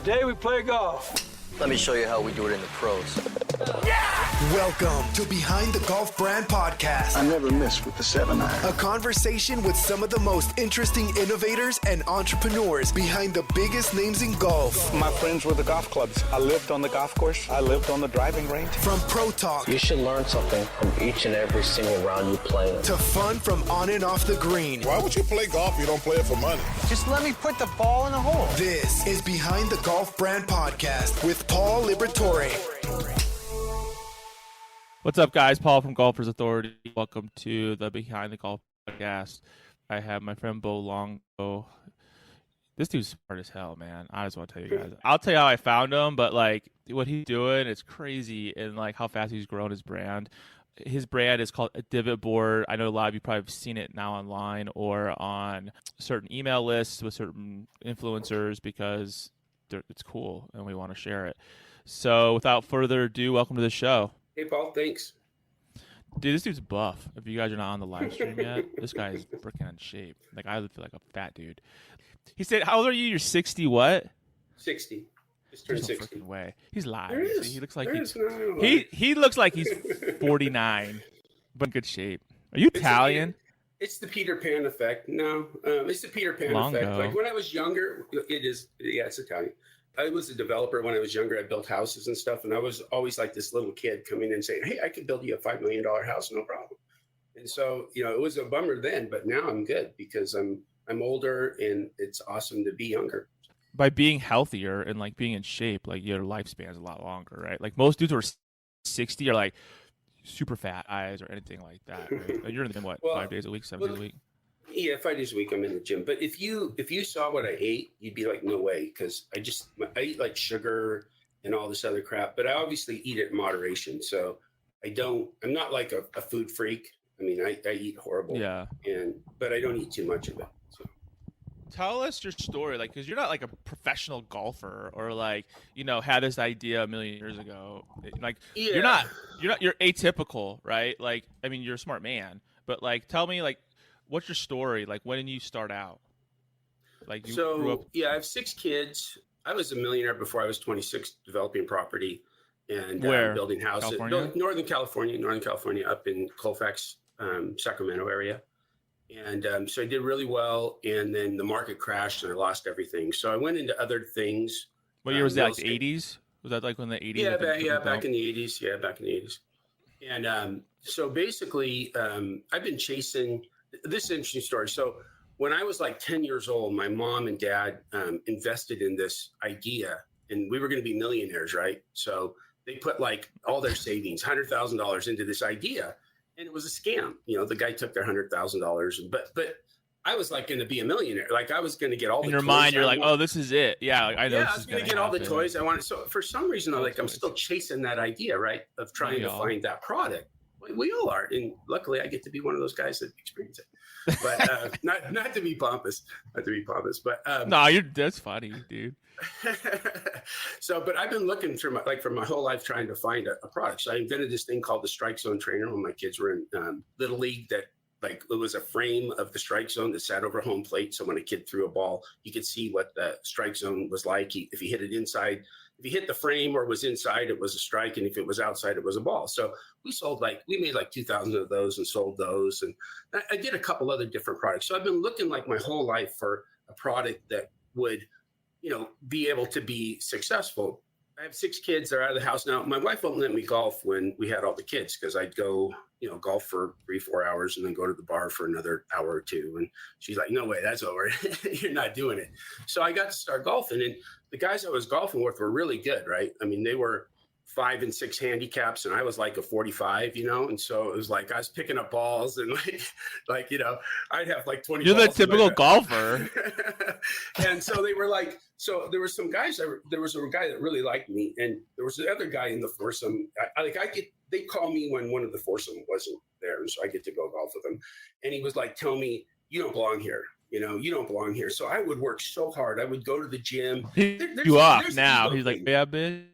Today we play golf. Let me show you how we do it in the pros. Welcome to Behind the Golf Brand Podcast. I never miss with the 7-iron. A conversation with some of the most interesting innovators and entrepreneurs behind the biggest names in golf. My friends were the golf clubs. I lived on the golf course. I lived on the driving range. From pro talk You should learn something from each and every single round you play. to fun from on and off the green. Why would you play golf if you don't play it for money? Just let me put the ball in the hole. This is Behind the Golf Brand Podcast with Paul Liberatore. What's up, guys? Paul from Golfers Authority. Welcome to the Behind the Golf Podcast. I have my friend Bo Longo. This dude's smart as hell, man. I just want to tell you guys. I'll tell you how I found him, but like what he's doing, it's crazy, and like how fast he's grown his brand. His brand is called a DIVOT board. I know a lot of you probably have seen it now online or on certain email lists with certain influencers because it's cool and we want to share it. So without further ado, welcome to the show. Hey, Paul, thanks. Dude, this dude's buff. If you guys are not on the live stream yet, this guy is freaking in shape. Like, I feel like a fat dude. He said, how old are you? You're 60 what? 60. Just turned There's no 60. freaking way. He's lying. There is. He looks like There he's is. he looks like he's 49, but in good shape. Are you Italian? It's the Peter Pan effect. No, it's the Peter Pan Longo. effect. Like when I was younger, it is. Yeah, it's Italian. I was a developer when I was younger. I built houses and stuff, and I was always like this little kid coming in and saying, "Hey, I could build you a $5 million house, no problem." And so, it was a bummer then, but now I'm good because I'm older, and it's awesome to be younger. By being healthier and like being in shape, like your lifespan is a lot longer, right? Like most dudes who are 60 are like super fat eyes or anything like that. Right? Like, you're in the gym, what, 5 days a week, 7 days a week? Yeah, 5 days a week I'm in the gym. But if you saw what I ate, you'd be like, no way, because I eat like sugar and all this other crap. But I obviously eat it in moderation. So I'm not like a food freak. I mean, I eat horrible. Yeah. But I don't eat too much of it. So. Tell us your story, like, because you're not like a professional golfer or like, had this idea a million years ago. Like, Yeah. you're atypical, right? Like, I mean, you're a smart man, but like, tell me, like, what's your story? Like, when did you start out? Like, you grew up. Yeah, I have 6 kids. I was a millionaire before I was 26, developing property and building houses. Northern California, up in Colfax, Sacramento area. And so I did really well. And then the market crashed and I lost everything. So I went into other things. What year was that? Like the 80s? Was that like when the 80s? Back in the 80s. Yeah, back in the 80s. And so basically, I've been chasing. This is an interesting story. So when I was like 10 years old, my mom and dad invested in this idea, and we were going to be millionaires, right? So they put like all their savings, $100,000 into this idea, and it was a scam. The guy took their $100,000, but I was like going to be a millionaire. Like I was going to get all the toys. In your mind, you're like, oh, this is it. Yeah, I know. Yeah, I was going to get all the toys I wanted. So for some reason, I'm still chasing that idea, right, of trying to find that product. We all are, and luckily, I get to be one of those guys that experience it. But not to be pompous, but no, that's funny, dude. But I've been looking for my whole life trying to find a product. So I invented this thing called the Strike Zone Trainer when my kids were in Little League. That like it was a frame of the strike zone that sat over home plate. So when a kid threw a ball, you could see what the strike zone was like. If he hit it inside. If you hit the frame or was inside, it was a strike. And if it was outside, it was a ball. So we made like 2,000 of those and sold those. And I did a couple other different products. So I've been looking like my whole life for a product that would, be able to be successful. I have 6 kids. They're out of the house now. My wife won't let me golf when we had all the kids because I'd go, golf for 3-4 hours and then go to the bar for another hour or two. And she's like, no way, that's over. You're not doing it. So I got to start golfing. And the guys I was golfing with were really good, right? I mean, they were 5 and 6 handicaps, and I was like a 45, and so it was like I was picking up balls and I'd have like 20. You're the typical golfer. And so they were like, so there were some guys. There was a guy that really liked me, and there was the other guy in the foursome. They call me when one of the foursome wasn't there, and so I get to go golf with him. And he was like, "Tell me you don't belong here. You don't belong here." So I would work so hard. I would go to the gym. You off now? He's like, "Yeah, bitch."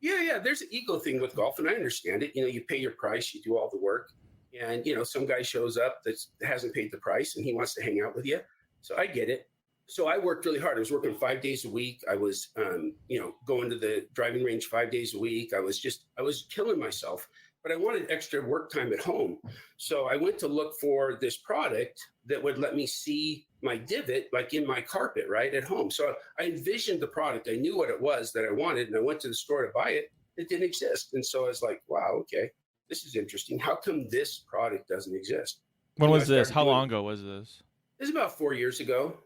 Yeah. There's an ego thing with golf, and I understand it. You pay your price, you do all the work, and some guy shows up that hasn't paid the price, and he wants to hang out with you. So I get it. So I worked really hard. I was working 5 days a week. I was, going to the driving range 5 days a week. I was killing myself, but I wanted extra work time at home. So I went to look for this product that would let me see my divot, like in my carpet, right at home. So I envisioned the product. I knew what it was that I wanted, and I went to the store to buy it. It didn't exist. And so I was like, wow, okay, this is interesting. How come this product doesn't exist? When was this? How long ago was this? This is about 4 years ago.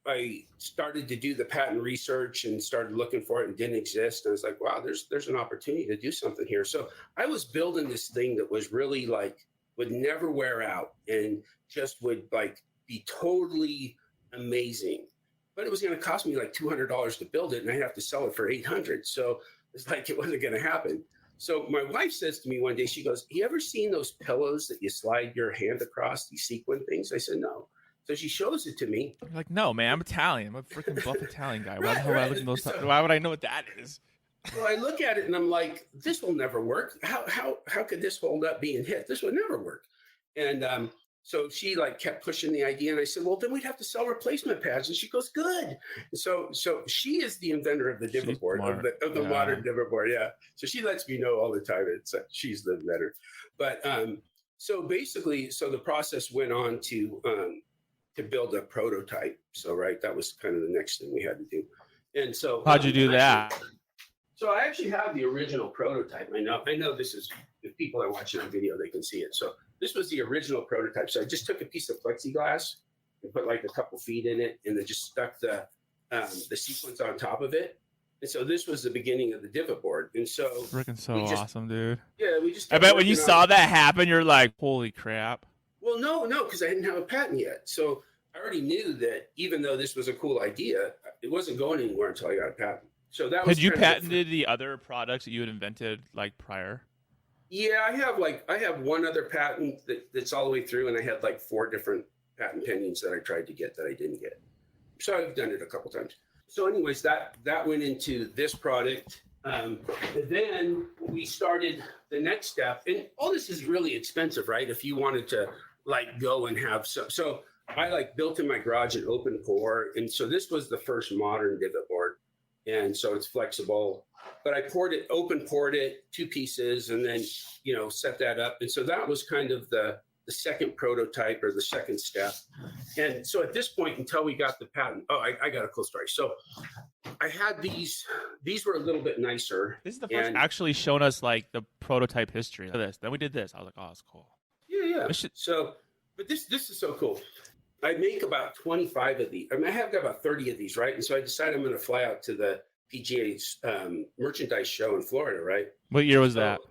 I started to do the patent research and started looking for it and didn't exist. And I was like, wow, there's an opportunity to do something here. So I was building this thing that was really like, would never wear out and just would like be totally amazing. But it was going to cost me like $200 to build it, and I'd have to sell it for $800. So it's like, it wasn't going to happen. So my wife says to me one day, she goes, you ever seen those pillows that you slide your hand across, these sequin things? I said, no. So she shows it to me. You're like, no, man, I'm Italian. I'm a freaking buff Italian guy. Why the hell would I look at those? So, why would I know what that is? Well, I look at it and I'm like, this will never work. How could this hold up being hit? This would never work. And so she like kept pushing the idea, and I said, well, then we'd have to sell replacement pads. And she goes, good. So she is the inventor of the divot board, of the modern divot board. Yeah. So she lets me know all the time. She's the inventor. But so basically, the process went on to build a prototype. So, right, that was kind of the next thing we had to do. And so how'd you do that? So I actually have the original prototype. I know this is, if people are watching on video, they can see it. So this was the original prototype. So I just took a piece of plexiglass and put like a couple feet in it, and then just stuck the sequence on top of it. And so this was the beginning of the divot board. And so freaking awesome, dude. Yeah, we just. I bet when you saw that happen, you're like, holy crap. Well, no, because I didn't have a patent yet. So I already knew that even though this was a cool idea, it wasn't going anywhere until I got a patent. So that was. Had you patented the other products that you had invented like prior? Yeah, I have one other patent that's all the way through, and I had like 4 different patent pendings that I tried to get that I didn't get. So I've done it a couple times. So anyways, that went into this product. And then we started the next step, and all this is really expensive, right? If you wanted to like go and have some, so I like built in my garage an open core. And so this was the first modern divot board. And so it's flexible, but I open poured it 2 pieces, and then, set that up. And so that was kind of the second prototype, or the second step. And so at this point, until we got the patent, I got a cool story. So I had these were a little bit nicer. This is the first actually shown us like the prototype history of this. Then we did this. I was like, oh, that's cool. Yeah. So, but this is so cool. I make about 25 of these. I have got about 30 of these, right? And so I decided I'm going to fly out to the PGA's merchandise show in Florida, right? What year was that?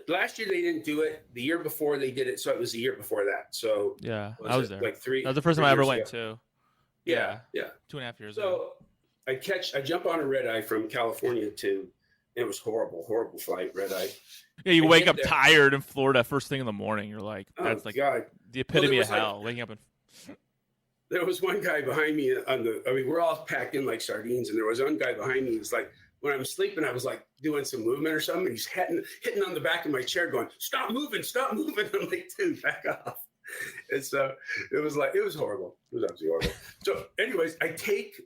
Last year they didn't do it. The year before they did it, so it was the year before that. So yeah, I was there. Like 3. That was the first time I ever went too. Yeah. 2.5 years ago. So I jump on a red eye from California to. It was horrible flight, red eye. Yeah, you wake up tired in Florida first thing in the morning. You're like, that's like God. The epitome of hell. Waking up and. There was one guy behind me we're all packed in like sardines, and there was one guy behind me who was like, when I'm sleeping, I was like doing some movement or something. And he's hitting on the back of my chair going, stop moving. I'm like, dude, back off. And so it was horrible. It was absolutely horrible. So anyways, I take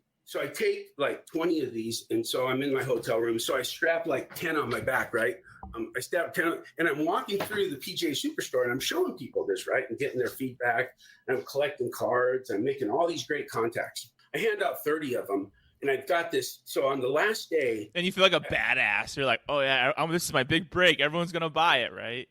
like 20 of these. And so I'm in my hotel room. So I strap like 10 on my back, right? I strap 10 and I'm walking through the PGA Superstore, and I'm showing people this, right? And getting their feedback. And I'm collecting cards. I'm making all these great contacts. I hand out 30 of them. And I've got this. So on the last day. And you feel like a badass. You're like, oh, yeah, this is my big break. Everyone's going to buy it, right?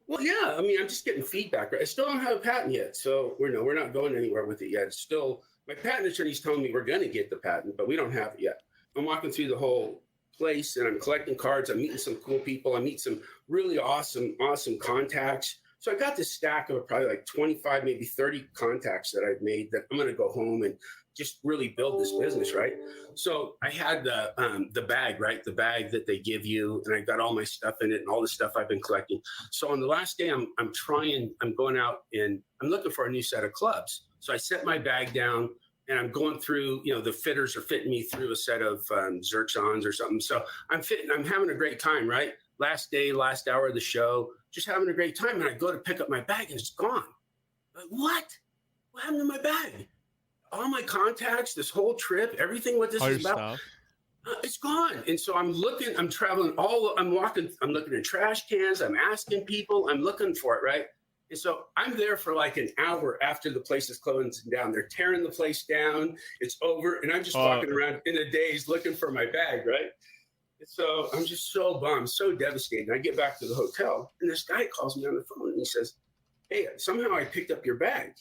Well, yeah. I mean, I'm just getting feedback. Right? I still don't have a patent yet. So we're not going anywhere with it yet. It's still, my patent attorney's telling me we're going to get the patent, but we don't have it yet. I'm walking through the whole place, and I'm collecting cards. I'm meeting some cool people. I meet some really awesome contacts. So I got this stack of probably like 25, maybe 30 contacts that I've made that I'm going to go home and just really build this business, right? So I had the bag, right? The bag that they give you, and I got all my stuff in it and all the stuff I've been collecting. So on the last day, I'm going out and I'm looking for a new set of clubs. So I set my bag down, and I'm going through, the fitters are fitting me through a set of Zircons or something. So I'm having a great time, right? Last day, last hour of the show, just having a great time. And I go to pick up my bag, and it's gone. Like, what happened to my bag? all my contacts, this whole trip, everything what this All your is about, stuff. it's gone. And so I'm traveling I'm looking at trash cans. I'm asking people, I'm looking for it. Right. And so I'm there for like an hour after the place is closing down. They're tearing the place down. It's over. And I'm just walking around in a daze looking for my bag. Right. And so I'm just so bummed, so devastated. I get back to the hotel and this guy calls me on the phone and he says, hey, somehow I picked up your bag.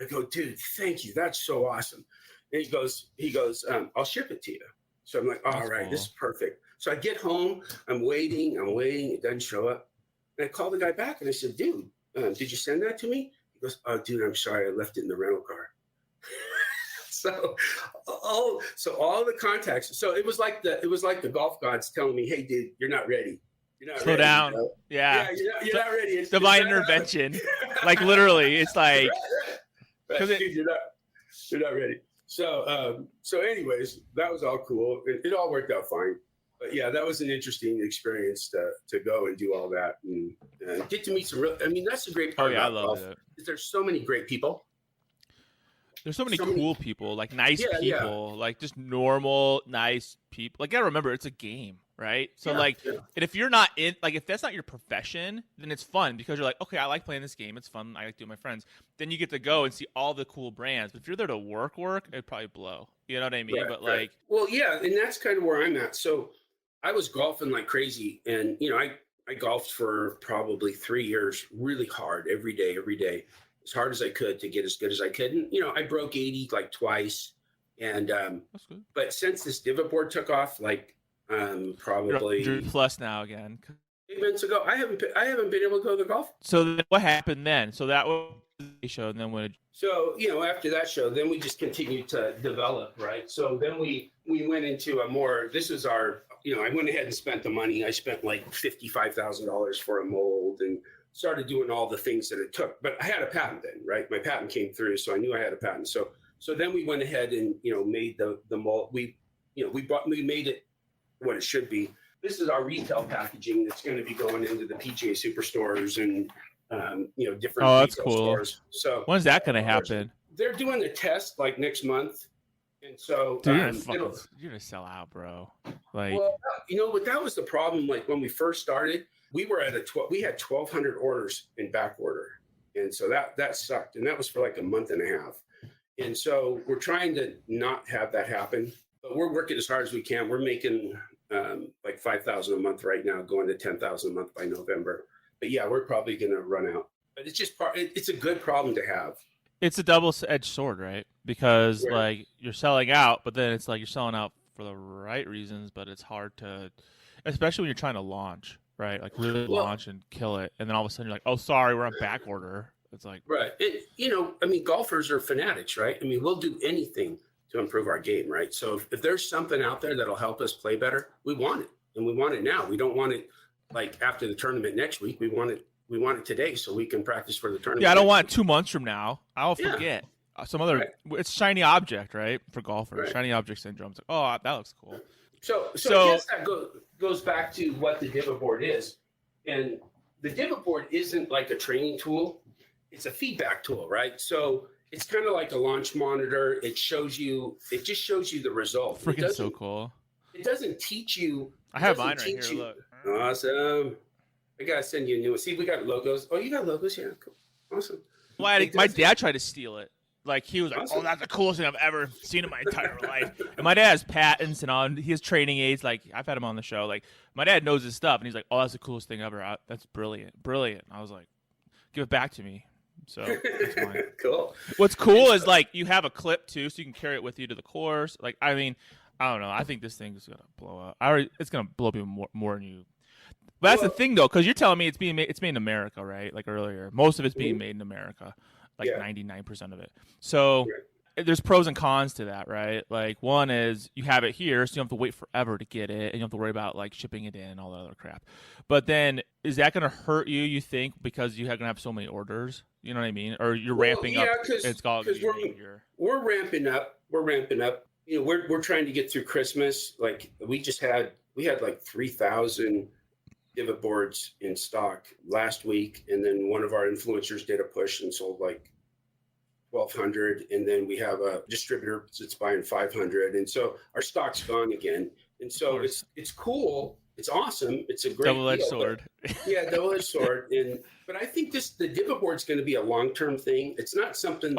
I go, dude, thank you. That's so awesome. And he goes, I'll ship it to you. So I'm like, all right, this is perfect. So I get home, I'm waiting. It doesn't show up. And I call the guy back and I said, dude, did you send that to me? He goes, oh, dude, I'm sorry. I left it in the rental car. So all the contacts. So it was like the golf gods telling me, hey, dude, you're not ready. You're not Slow ready, down. You know? Yeah. You're not ready. It's Divine intervention. Like literally, it's like, right. Dude, you're not ready. So anyways, that was all cool. It all worked out fine. But yeah, that was an interesting experience to go and do all that and get to meet some real. I mean, that's the great part. I about love golf, it. is there's so many great people. There's so many cool people, like nice people, like just normal, nice people. Like, I gotta remember, it's a game, right? So, and if you're not in, like, if that's not your profession, then it's fun because you're like, okay, I like playing this game. It's fun. I like doing my friends. Then you get to go and see all the cool brands. But if you're there to work, it'd probably blow. You know what I mean? Right. Well, yeah, and that's kind of where I'm at. So I was golfing like crazy. And, I golfed for probably 3 years, really hard, every day. As hard as I could to get as good as I could. And, I broke 80 like twice. And, that's good. But since this DIVOT board took off, like probably you're plus now again. 8 months ago, I haven't been able to go to the golf. So then what happened then? So that was the show. And then when So, after that show, then we just continued to develop. Right. So then we went into this is our, I went ahead and spent the money. I spent like $55,000 for a mold and started doing all the things that it took. But I had a patent then, right? My patent came through, so I knew I had a patent. So then we went ahead and, made the mold. We made it what it should be. This is our retail packaging that's going to be going into the PGA Superstores and, different retail stores. So when's that going to happen? They're doing the test like next month. And so dude, you're gonna sell out, bro. Like, well, but that was the problem. Like when we first started, we were at we had 1,200 orders in back order. And so that sucked. And that was for like a month and a half. And so we're trying to not have that happen, but we're working as hard as we can. We're making like $5,000 a month right now, going to $10,000 a month by November. But yeah, we're probably going to run out, but it's just it's a good problem to have. It's a double-edged sword, right? Because like you're selling out, but then it's like you're selling out for the right reasons, but it's hard to, especially when you're trying to launch, right? Like really launch and kill it, and then all of a sudden you're like, oh, sorry, we're on back order. It's like right. Golfers are fanatics, right? I mean, we'll do anything to improve our game, right? So if there's something out there that'll help us play better, we want it, and we want it now. We don't want it like after the tournament next week. We want it today so we can practice for the tournament. Yeah, I don't want it 2 months from now. I'll forget. Some other it's shiny object, right? For golfers, shiny object syndrome. It's like, oh, that looks cool. So I guess that goes back to what the DIVOT board is, and the DIVOT board isn't like a training tool; it's a feedback tool, right? So it's kind of like a launch monitor. It just shows you the result. Freaking so cool. It doesn't teach you. I have mine right here. Look, awesome. I gotta send you a new one. See, we got logos. Oh, you got logos? Yeah, cool. Awesome. Well, my dad tried to steal it. Like, he was like, oh, that's the coolest thing I've ever seen in my entire life. And my dad has patents and all. He has training aids. Like, I've had him on the show. Like, my dad knows his stuff. And he's like, oh, that's the coolest thing ever. That's brilliant. Brilliant. And I was like, give it back to me. So, that's mine. Cool. What's cool is, like, you have a clip, too, so you can carry it with you to the course. Like, I mean, I don't know. I think this thing is going to blow up. It's going to blow up even more than you. But that's the thing, though, because you're telling me it's made in America, right? Like earlier. Most of it's being made in America. Like 99% of it. So there's pros and cons to that, right? Like, one is you have it here, so you don't have to wait forever to get it, and you don't have to worry about like shipping it in and all that other crap. But then, is that going to hurt you think, because you're going to have so many orders? You know what I mean? Or you're ramping up? It's called we're ramping up. We're ramping up. We're trying to get through Christmas. Like we had like 3,000 DIVOT boards in stock last week, and then one of our influencers did a push and sold like 1,200, and then we have a distributor that's buying 500, and so our stock's gone again. And so it's cool. It's awesome. It's a great double-edged deal, sword. Yeah, double-edged sword. But I think the divot board is going to be a long-term thing. It's not something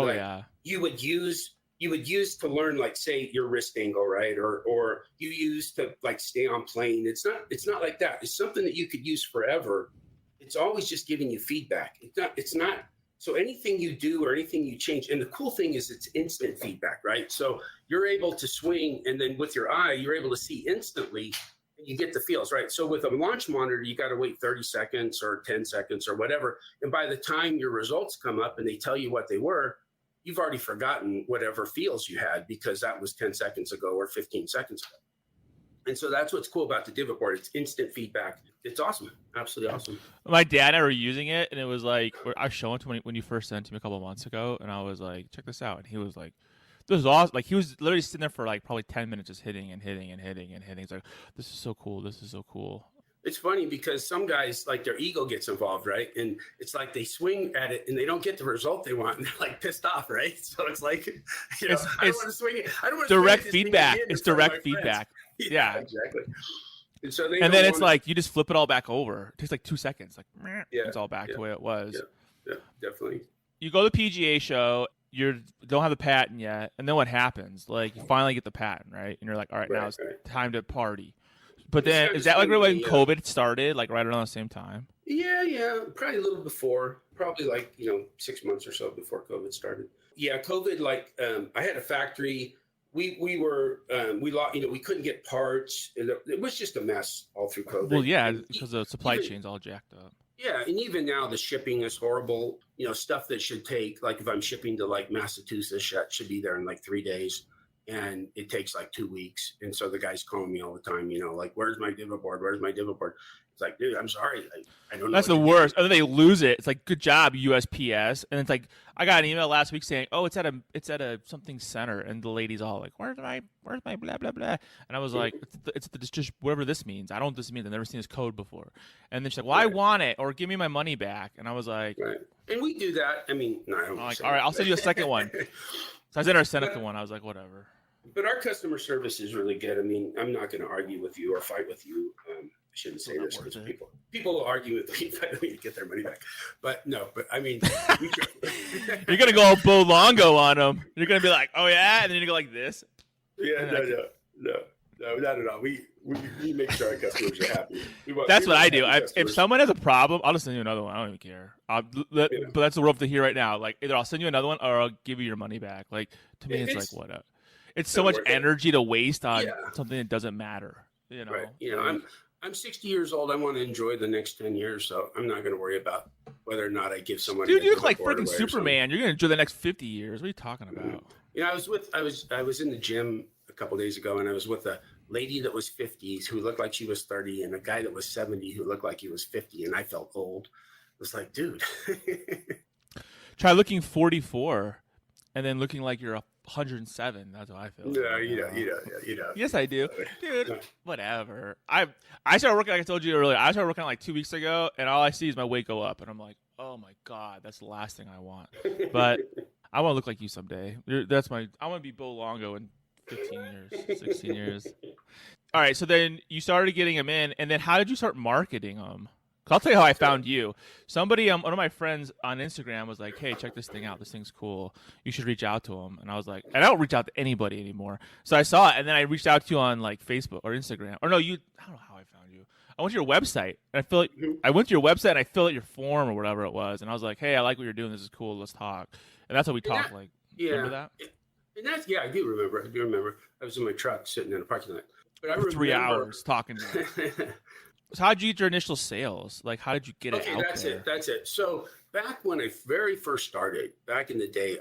you would use to learn, like, say, your wrist angle, right? Or you use to, like, stay on plane. It's not like that. It's something that you could use forever. It's always just giving you feedback. It's not so anything you do or anything you change. And the cool thing is it's instant feedback, right? So you're able to swing, and then with your eye, you're able to see instantly, and you get the feels, right? So with a launch monitor, you got to wait 30 seconds or 10 seconds or whatever. And by the time your results come up and they tell you what they were, you've already forgotten whatever feels you had because that was 10 seconds ago or 15 seconds ago. And so that's what's cool about the divot board. It's instant feedback. It's awesome. Absolutely awesome. My dad and I were using it, and it was like, I was showing it to him when you first sent it to me a couple of months ago, and I was like, check this out. And he was like, this is awesome. Like, he was literally sitting there for like probably 10 minutes just hitting and hitting and hitting and hitting. He's like, this is so cool. This is so cool. It's funny because some guys, like, their ego gets involved, right? And it's like they swing at it and they don't get the result they want, and they're like pissed off, right? So it's like, I don't want to swing it. I don't want to direct feedback. It's direct feedback. Yeah, exactly. And so then it's like you just flip it all back over. It takes like 2 seconds. Like, it's all back to the way it was. Yeah, definitely. You go to the PGA show. You don't have the patent yet, and then what happens? Like, you finally get the patent, right? And you're like, all right, now it's time to party. But then, is that like when COVID started, like right around the same time? Yeah, probably a little before, probably like 6 months or so before COVID started. Yeah, COVID. Like, I had a factory. We couldn't get parts. It was just a mess all through COVID. Well, yeah, because the supply chain's all jacked up. Yeah, and even now the shipping is horrible. Stuff that should take, like, if I'm shipping to like Massachusetts, that should be there in like 3 days. And it takes like 2 weeks. And so the guy's calling me all the time, like, where's my divot board? Where's my divot board? It's like, dude, I'm sorry. I don't know. That's the worst. And then they lose it. It's like, good job, USPS. And it's like, I got an email last week saying, oh, it's at a something center. And the lady's all like, where's my blah, blah, blah. And I was like, it's just whatever this means. I don't know what this means. I've never seen this code before. And then she's like, well, I want it, or give me my money back. And I was like, right. And we do that. I mean, no, I don't. I'm like, all right, I'll send you a second one. So I sent her a second one. I was like, whatever. But our customer service is really good. I mean, I'm not going to argue with you or fight with you. I shouldn't say this because people will argue with me if I don't get their money back. But no, I mean, you're going to go all Bo Longo on them. You're going to be like, oh, yeah? And then you go like this? Yeah, no, not at all. We make sure our customers are happy. That's what I do. If someone has a problem, I'll just send you another one. I don't even care. But that's what we're up to here right now. Like, either I'll send you another one or I'll give you your money back. Like, to me, it's like, what? It's so much energy to waste on something that doesn't matter. Right. I'm 60 years old. I want to enjoy the next 10 years, so I'm not going to worry about whether or not I give someone. Dude, you look like freaking Superman. You're going to enjoy the next 50 years. What are you talking about? I was in the gym a couple days ago, and I was with a lady that was 50 who looked like she was 30, and a guy that was 70 who looked like he was 50, and I felt old. It was like, dude. Try looking 44 and then looking like you're 107. That's how I feel. No, you know. Yes, I do, dude. Whatever. I started working, like I told you earlier. I started working like 2 weeks ago, and all I see is my weight go up, and I'm like, oh my god, that's the last thing I want. But I want to look like you someday. I want to be Bo Longo in 15 years, 16 years. All right, so then you started getting them in, and then how did you start marketing them? I'll tell you how I found you. Somebody, one of my friends on Instagram was like, hey, check this thing out. This thing's cool. You should reach out to him. And I was like, and I don't reach out to anybody anymore. So I saw it, and then I reached out to you on like Facebook or Instagram. Or no, I don't know how I found you. I went to your website, and I went to your website, and I filled out your form or whatever it was. And I was like, hey, I like what you're doing. This is cool. Let's talk. And that's how we talked. Remember that? And that's, I do remember. I was in my truck sitting in a parking lot. But I for 3 hours talking to you. So how did you get your initial sales? Like, how did you get it out there? That's it. So back when I very first started, back in the day,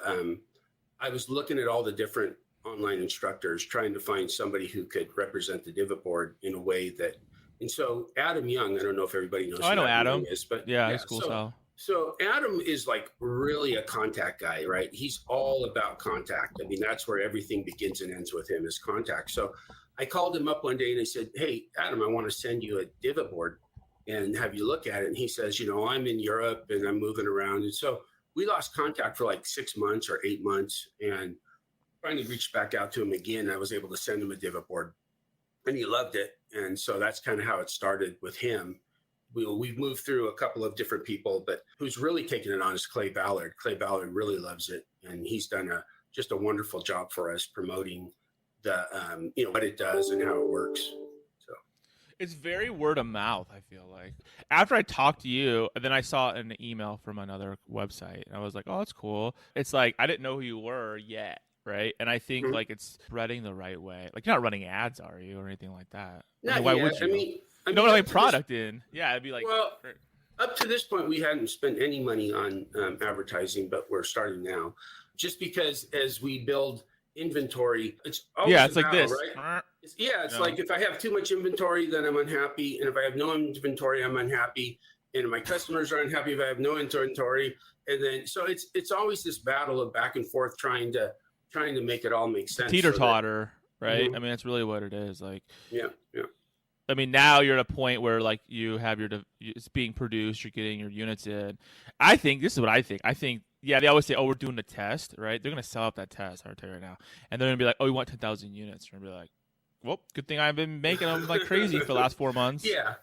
I was looking at all the different online instructors, trying to find somebody who could represent the divot board in a way that. And so Adam Young, I don't know if everybody knows. Oh, I know Adam. Is, but yeah, he's cool. So Adam is like really a contact guy, right? He's all about contact. I mean, that's where everything begins and ends with him is contact. So I called him up one day and I said, hey, Adam, I want to send you a divot board and have you look at it. And he says, I'm in Europe and I'm moving around. And so we lost contact for like 6 months or 8 months, and finally reached back out to him again. I was able to send him a divot board, and he loved it. And so that's kind of how it started with him. We've moved through a couple of different people, but who's really taken it on is Clay Ballard. Clay Ballard really loves it, and he's done just a wonderful job for us promoting the what it does and how it works. So it's very word of mouth, I feel like. After I talked to you, and then I saw an email from another website, and I was like, oh, that's cool. It's like I didn't know who you were yet, right? And I think like it's spreading the right way. Like you're not running ads, are you, or anything like that? Why would you? You don't have any product in. Yeah, it'd be like. Well, up to this point, we hadn't spent any money on advertising, but we're starting now. Just because as we build inventory, it's always it's like this, right? It's like if I have too much inventory, then I'm unhappy, and if I have no inventory, I'm unhappy, and my customers are unhappy if I have no inventory, and then so it's always this battle of back and forth trying to make it all make sense. Teeter totter, right? I mean, that's really what it is. Like, yeah. I mean, now you're at a point where like you have it's being produced, you're getting your units in. I think this is what I think. I think, they always say, oh, we're doing a test, right? They're going to sell up that test, I'll tell you right now. And they're going to be like, oh, we want 10,000 units. You're going to be like, well, good thing I've been making them like crazy for the last 4 months. Yeah.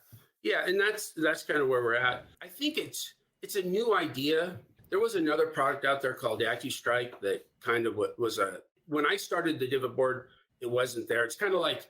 And that's kind of where we're at. I think it's a new idea. There was another product out there called AccuStrike that kind of was when I started the divot board, it wasn't there. It's kind of like,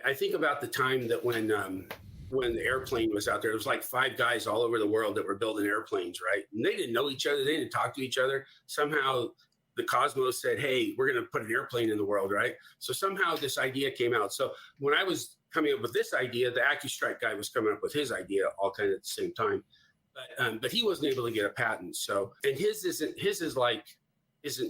I think about the time that when the airplane was out there, it was like 5 guys all over the world that were building airplanes, right? And they didn't know each other. They didn't talk to each other. Somehow the cosmos said, hey, we're going to put an airplane in the world, right? So somehow this idea came out. So when I was coming up with this idea, the AccuStrike guy was coming up with his idea all kind of at the same time. But he wasn't able to get a patent. So, and his isn't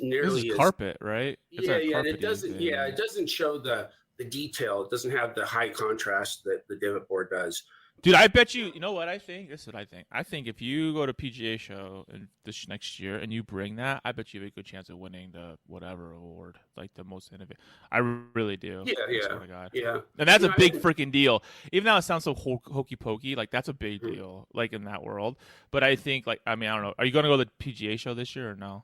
nearly as carpet, right? It's and it doesn't. Thing. Yeah, it doesn't show the detail. It doesn't have the high contrast that the divot board does. Dude, I bet you know what I think? This is what I think. I think if you go to PGA show this next year and you bring that, I bet you have a good chance of winning the whatever award, like the most innovative. I really do. Yeah. And that's a big freaking deal. Even though it sounds so hokey pokey, like that's a big deal, like in that world. But I think, like, I mean, I don't know. Are you going to go to the PGA show this year or no?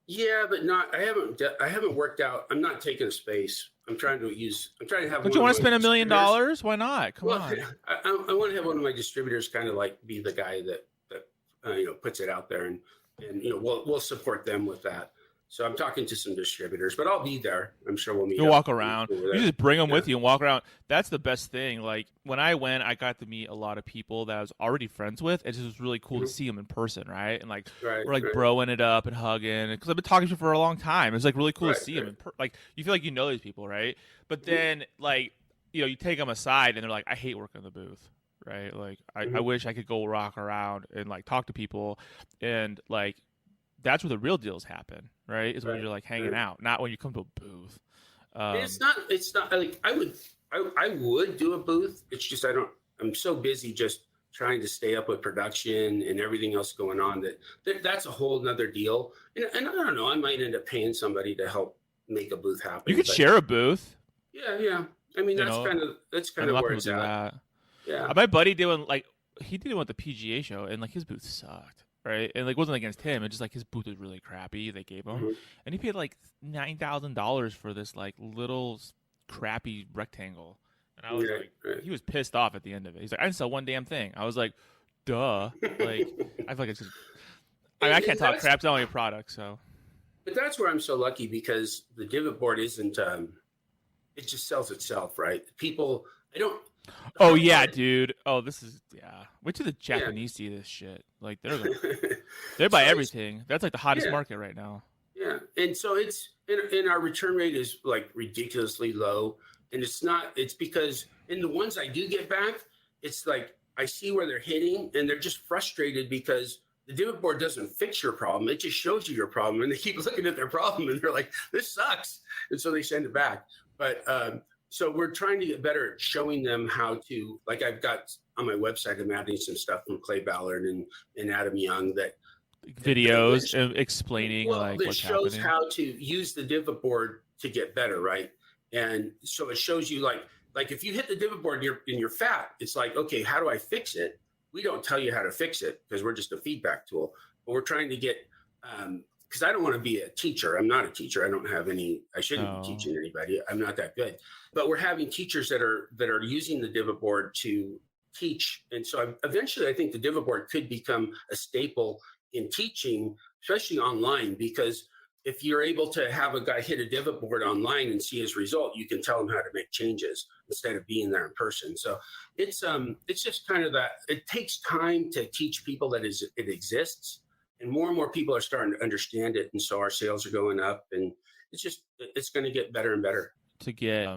Yeah, but not. I haven't worked out. I'm not taking a space. I'm trying to have. Don't you want to spend $1 million? Why not? Come on. I want to have one of my distributors kind of like be the guy that puts it out there, and we'll support them with that. So I'm talking to some distributors, but I'll be there. I'm sure we'll meet. You'll walk around. You just bring them with you and walk around. That's the best thing. Like when I went, I got to meet a lot of people that I was already friends with. It just was really cool to see them in person, right? And like we're like broing it up and hugging, because I've been talking to you for a long time. It's like really cool to see them. Like you feel like you know these people, right? But then like you take them aside and they're like, I hate working in the booth, right? Like I wish I could go walk around and like talk to people, and like that's where the real deals happen, right? Is when you're like hanging out, not when you come to a booth. It's not like I would do a booth. It's just I'm so busy just trying to stay up with production and everything else going on that's a whole nother deal. And I don't know, I might end up paying somebody to help make a booth happen. You could share a booth. Yeah. I mean, that's kind of where it's at. Yeah. My buddy did one, like he did one at the PGA show, and like his booth sucked. Right, and like it wasn't against him. It's just like his booth was really crappy. They gave him, and he paid like $9,000 for this like little crappy rectangle. And I was he was pissed off at the end of it. He's like, I didn't sell one damn thing. I was like, duh. Like I feel like it's just. I can't talk crap. It's not only a product, so. But that's where I'm so lucky, because the divot board isn't. It just sells itself, right? People, I don't. Oh yeah, dude. Oh, this is Wait till the Japanese see this shit. Like they buy everything. That's like the hottest market right now. Yeah, and so it's and our return rate is like ridiculously low, and it's because in the ones I do get back, it's like I see where they're hitting, and they're just frustrated because the divot board doesn't fix your problem. It just shows you your problem, and they keep looking at their problem, and they're like, "This sucks," and so they send it back. But so we're trying to get better at showing them how to, like I've got on my website, I'm adding some stuff from Clay Ballard and Adam Young that videos explaining like that what's shows happening. How to use the divot board to get better, right? And so it shows you like if you hit the divot board and you're fat, it's like, okay, how do I fix it? We don't tell you how to fix it because we're just a feedback tool, but we're trying to get because I don't want to be a teacher. I'm not a teacher. I shouldn't be teaching anybody. I'm not that good. But we're having teachers that are using the divot board to teach. And so eventually I think the divot board could become a staple in teaching, especially online, because if you're able to have a guy hit a divot board online and see his result, you can tell him how to make changes instead of being there in person. So it's just kind of that. It takes time to teach people that it exists, and more people are starting to understand it, and so our sales are going up, and it's going to get better and better. To get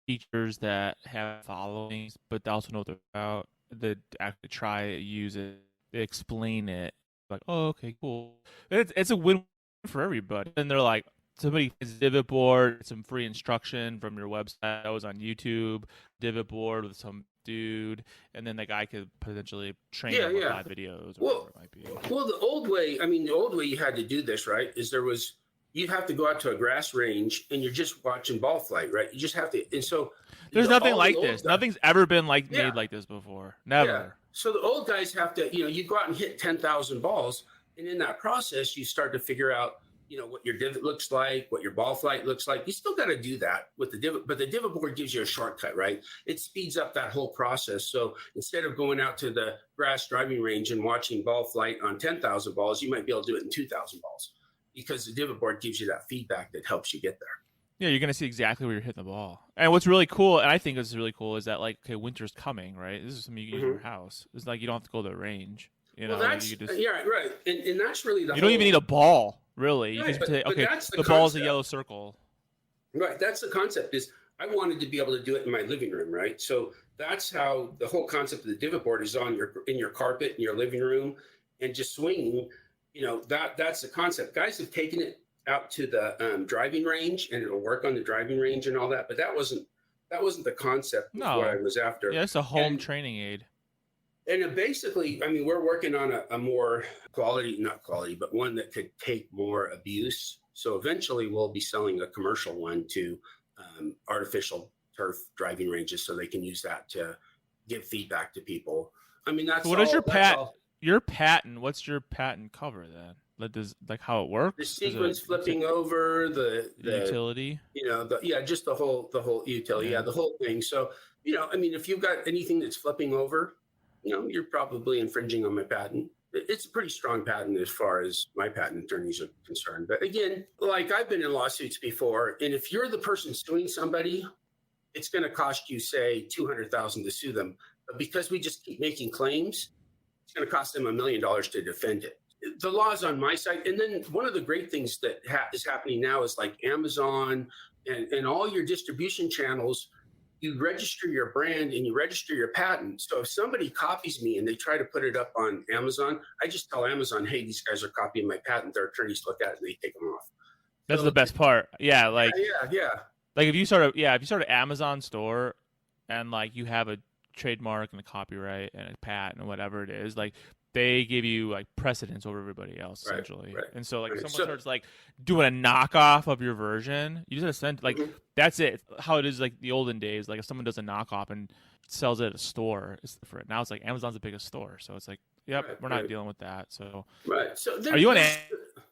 teachers that have followings, but they also know what they're about, that actually try it, use it, they explain it, like, oh, okay, cool. It's a win for everybody. And they're like, somebody has a divot board, some free instruction from your website. I was on YouTube, divot board with some dude, and then the guy could potentially train them with 5 videos or whatever it might be. Well, the old way you had to do this, right, is you'd have to go out to a grass range and you're just watching ball flight, right? You just have to, and so there's nothing like this. Nothing's ever been made like this before. Never. Yeah. So the old guys have to, you go out and hit 10,000 balls, and in that process, you start to figure out, what your divot looks like, what your ball flight looks like. You still got to do that with the divot, but the divot board gives you a shortcut, right? It speeds up that whole process. So instead of going out to the grass driving range and watching ball flight on 10,000 balls, you might be able to do it in 2,000 balls, because the divot board gives you that feedback that helps you get there. Yeah, you're going to see exactly where you're hitting the ball. And what's really cool, and I think this is really cool, is that, like, okay, winter's coming, right? This is something you can use in your house. It's like you don't have to go to the range. Well, that's, you just, right. And that's really you don't even need a ball, really. You right, just say, okay, the concept. ball's a yellow circle. Right, that's the concept. Is I wanted to be able to do it in my living room, right? So that's how the whole concept of the divot board is in your carpet in your living room, and just swinging. That's the concept. Guys have taken it out to the driving range, and it'll work on the driving range and all that. But that wasn't the concept. No, what I was after. Yeah, it's a home training aid. And basically, we're working on a more not quality, but one that could take more abuse. So eventually we'll be selling a commercial one to artificial turf driving ranges, so they can use that to give feedback to people. That's so what is your patent? Your patent, what's your patent cover then? Like how it works? The sequence flipping over, the utility. Just the whole utility, the whole thing. So, if you've got anything that's flipping over, you're probably infringing on my patent. It's a pretty strong patent as far as my patent attorneys are concerned. But again, like, I've been in lawsuits before, and if you're the person suing somebody, it's going to cost you, say, $200,000 to sue them. But because we just keep making claims, it's going to cost them $1 million to defend it. The law's on my side. And then one of the great things that is happening now is, like, Amazon and all your distribution channels, you register your brand and you register your patent. So if somebody copies me and they try to put it up on Amazon, I just tell Amazon, hey, these guys are copying my patent. Their attorneys look at it and they take them off. That's the best part. Yeah, like yeah. Like if you start an Amazon store and, like, you have a trademark and a copyright and a patent and whatever it is, like, they give you, like, precedence over everybody else, essentially. Right. And so, like, if someone starts, like, doing a knockoff of your version, you just have to send, like, that's it. How it is, like, the olden days. Like, if someone does a knockoff and sells it at a store, it's different. Now it's like Amazon's the biggest store. So it's like, we're not dealing with that. So, So are you on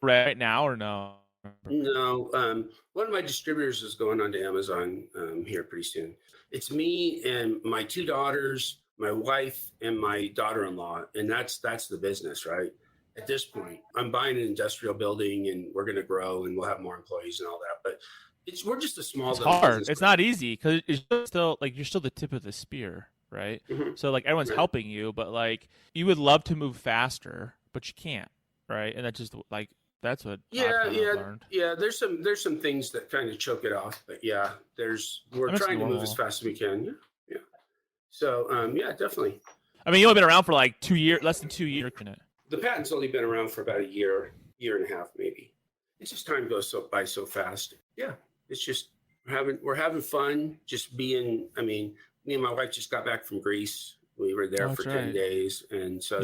right now or no? No. One of my distributors is going on to Amazon here pretty soon. It's me and my 2 daughters, my wife, and my daughter-in-law, and that's the business, right? At this point, I'm buying an industrial building, and we're going to grow, and we'll have more employees and all that. But we're just a small. It's hard. It's not easy because it's still, like, you're still the tip of the spear, right? So, like, everyone's helping you, but, like, you would love to move faster, but you can't, right? And that's just, like, that's what I've learned. Yeah. There's some things that kind of choke it off, but we're trying to move as fast as we can. Yeah. So, definitely. I mean, you've only been around for like 2 years, less than 2 years. The patent's only been around for about a year and a half, maybe. It's just time goes by so fast. Yeah. It's just, we're having fun, just being, me and my wife just got back from Greece. We were there for 10 days. And so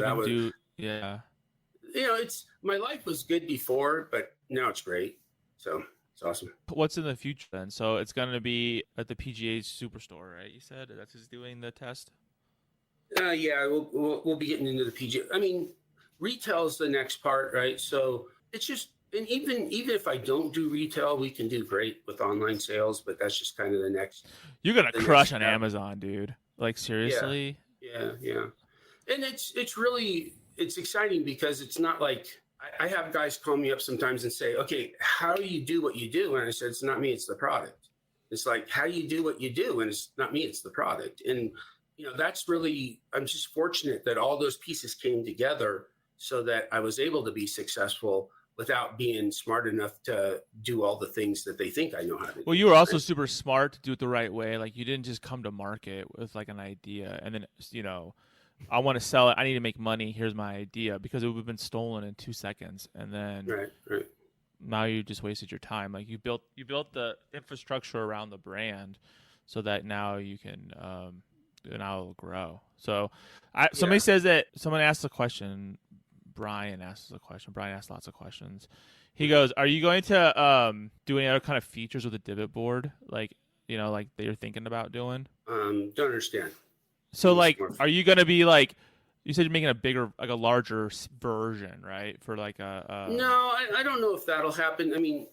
my life was good before, but now it's great. So it's awesome. What's in the future then? So it's going to be at the PGA Superstore, right? You said that's who's doing the test. We'll be getting into the PGA. Retail is the next part, right? So it's just, and even if I don't do retail, we can do great with online sales, but that's just kind of the next. You're gonna crush on step. Amazon, dude. Like seriously. Yeah. And it's really, it's exciting because it's not like I have guys call me up sometimes and say, okay, how do you do what you do? And I said, it's not me, it's the product. It's like, how do you do what you do? And it's not me, it's the product. And, that's really, I'm just fortunate that all those pieces came together so that I was able to be successful without being smart enough to do all the things that they think I know how to do. Well, you were also super smart to do it the right way. Like you didn't just come to market with like an idea and then, I want to sell it. I need to make money. Here's my idea, because it would have been stolen in 2 seconds. And then Right. now you just wasted your time. Like you built the infrastructure around the brand so that now you can, now it'll grow. So somebody says that someone asked a question. Brian asks a question. Brian asks lots of questions. He goes, are you going to do any other kind of features with the divot board? Like, like that you're thinking about doing? Don't understand. So like, are you going to be like, you said you're making a bigger, like a larger version, right? For like a No, I don't know if that'll happen. I mean,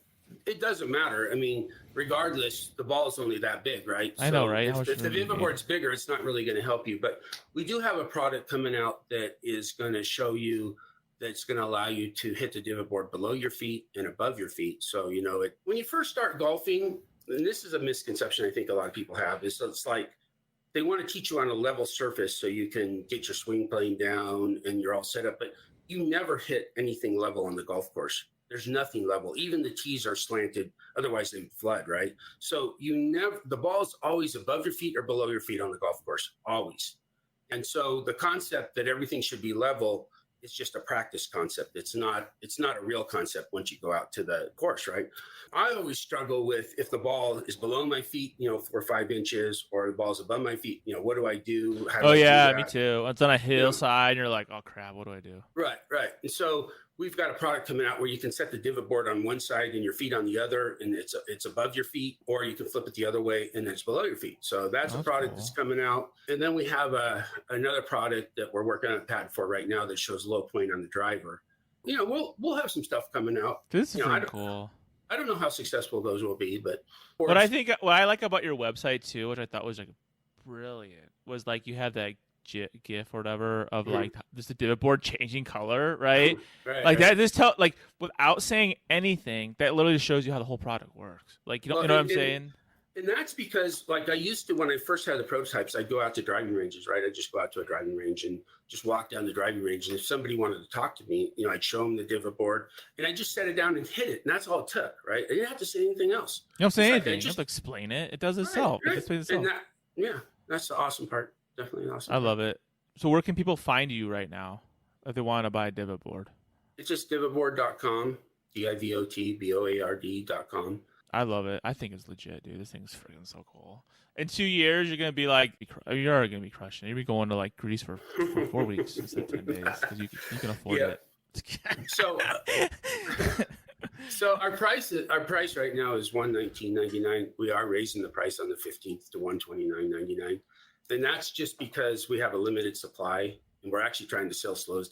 it doesn't matter. I mean, regardless, the ball is only that big, right? I know, right? If the divot board's bigger, it's not really going to help you. But we do have a product coming out that is going to show you, that's going to allow you to hit the divot board below your feet and above your feet. So, when you first start golfing, and this is a misconception I think a lot of people have, is it's like, they want to teach you on a level surface so you can get your swing plane down and you're all set up, but you never hit anything level on the golf course. There's nothing level. Even the tees are slanted, otherwise they flood, right? So the ball's always above your feet or below your feet on the golf course, always. And so the concept that everything should be level is just a practice concept. It's not a real concept once you go out to the course, right? I always struggle with, if the ball is below my feet, 4 or 5 inches, or the ball's above my feet, what do I do? How do I do that? Me too. It's on a hillside and you're like, oh crap, what do I do? Right. And so we've got a product coming out where you can set the divot board on one side and your feet on the other, and it's above your feet, or you can flip it the other way and it's below your feet. So that's a product that's coming out. And then we have another product that we're working on a patent for right now that shows low point on the driver. We'll have some stuff coming out. This is pretty cool. I don't know how successful those will be, but I think what I like about your website too, which I thought was like brilliant, was like you have that GIF or whatever of like just the divot board changing color, right? Like that just like without saying anything, that literally shows you how the whole product works. Like you know what I'm saying? And that's because, like, I used to, when I first had the prototypes, I'd go out to driving ranges, right? I'd just go out to a driving range and just walk down the driving range. And if somebody wanted to talk to me, I'd show them the divot board and I just set it down and hit it. And that's all it took, right? I didn't have to say anything else. You don't say anything. You don't have to explain it. It does itself. Right. It explains itself. And that's the awesome part. Definitely awesome. I love it. So where can people find you right now if they want to buy a divot board? It's just divotboard.com, DIVOTBOARD.com. I love it. I think it's legit, dude. This thing's freaking so cool. In 2 years, you're gonna be like, you're already gonna be crushing it. You're going to like Greece for 4 weeks instead of 10 days because you can afford it. So our price right now is $119.99. We are raising the price on the 15th to $129.99, and that's just because we have a limited supply and we're actually trying to slow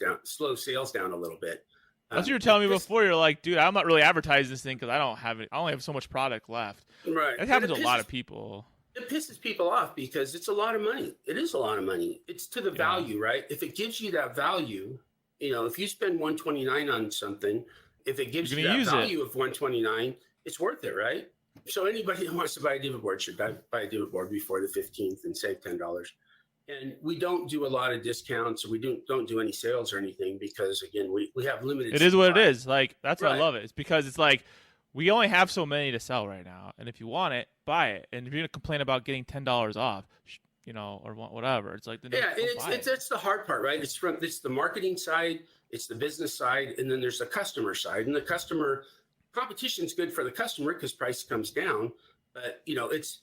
sales down a little bit. That's what you were telling me before. You're like, dude, I'm not really advertising this thing because I don't have it. I only have so much product left. Right. It happens to a lot of people. It pisses people off because it's a lot of money. It is a lot of money. It's to the value, right? If it gives you that value, if you spend $129 on something, if it gives you that value of $129, it's worth it, right? So anybody that wants to buy a divot board should buy a divot board before the 15th and save $10. And we don't do a lot of discounts, or we don't do any sales or anything because, again, we have limited supply. It is what it is. Like, that's why I love it. It's because it's like we only have so many to sell right now. And if you want it, buy it. And if you're going to complain about getting $10 off, or whatever, it's like it's the hard part, right? It's the marketing side, it's the business side, and then there's the customer side. And the customer competition is good for the customer because price comes down, but it's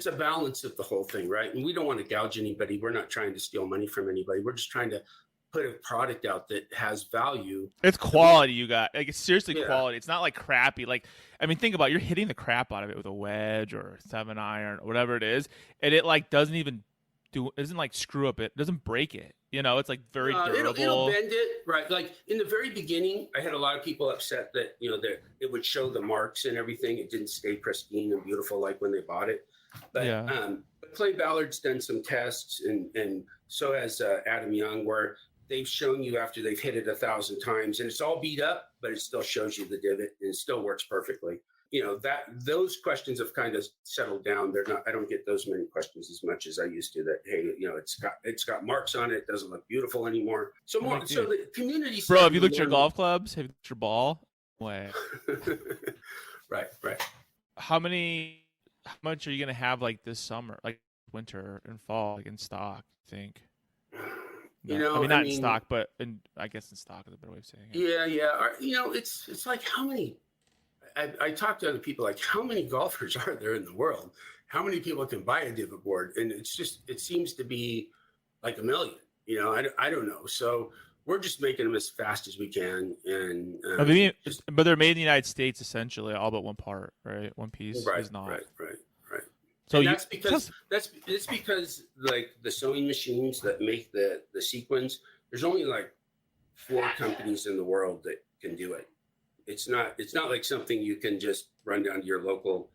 a balance of the whole thing, right? And we don't want to gouge anybody. We're not trying to steal money from anybody. We're just trying to put a product out that has value. It's quality, you got. Like, it's seriously quality. It's not like crappy. Like, I mean, think about it. You're hitting the crap out of it with a wedge or a 7-iron or whatever it is, and it like doesn't like screw up it. Doesn't break it. You know, it's like very durable. It'll bend it, right? Like in the very beginning, I had a lot of people upset that, you know, that it would show the marks and everything. It didn't stay pristine and beautiful like when they bought it. But, but Clay Ballard's done some tests, and so has Adam Young, where they've shown you after they've hit it 1,000 times, and it's all beat up, but it still shows you the divot, and it still works perfectly. You know, that those questions have kind of settled down. They're not, I don't get those many questions as much as I used to, that, hey, you know, it's got marks on it. It doesn't look beautiful anymore. So more, so the community. Bro, have you looked at your golf clubs? Have you looked at your ball? Way. Right. How much are you going to have like this summer, like winter and fall, like in stock, I think? No. You know, I mean, not in stock, but I guess in stock is a better way of saying it. Yeah. You know, it's like how many, I talk to other people, like how many golfers are there in the world? How many people can buy a divot board? And it's just, it seems to be like a million, you know, I don't know. So we're just making them as fast as we can. And but they're made in the United States, essentially, all but one part, right? One piece is not. Right. So and that's because it's because like the sewing machines that make the sequins, there's only like 4 companies in the world that can do it. It's not like something you can just run down to your local,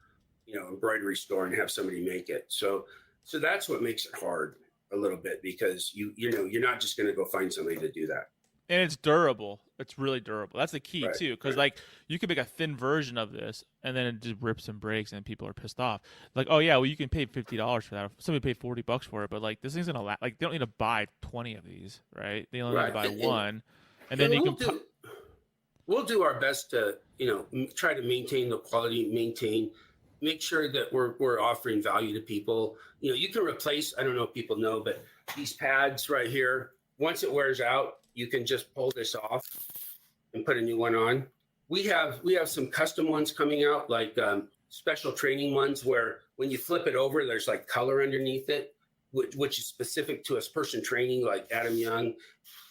you know, embroidery store and have somebody make it. So that's what makes it hard a little bit, because you know, you're not just going to go find somebody to do that. And it's durable. It's really durable. That's the key too, because like you can make a thin version of this, and then it just rips and breaks, and people are pissed off. Like, oh yeah, well you can pay $50 for that. Somebody paid $40 for it, but like this thing's gonna last. Like they don't need to buy 20 of these, right? They only need to buy one, and then you can. We'll do our best to, you know, try to maintain the quality, make sure that we're offering value to people. You know, you can replace, I don't know if people know, but these pads right here, once it wears out, you can just pull this off and put a new one on. We have some custom ones coming out, like special training ones, where when you flip it over, there's like color underneath it, which is specific to us person training, like Adam Young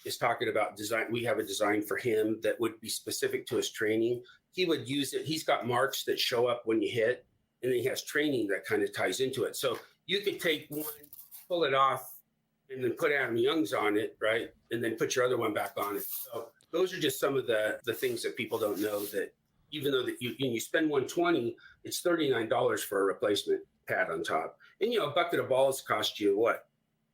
is talking about design. We have a design for him that would be specific to his training. He would use it. He's got marks that show up when you hit, and then he has training that kind of ties into it. So you could take one, pull it off, and then put Adam Young's on it, right? And then put your other one back on it. So those are just some of the things that people don't know, that even though that you spend $120, it's $39 for a replacement pad on top. And, you know, a bucket of balls cost you what,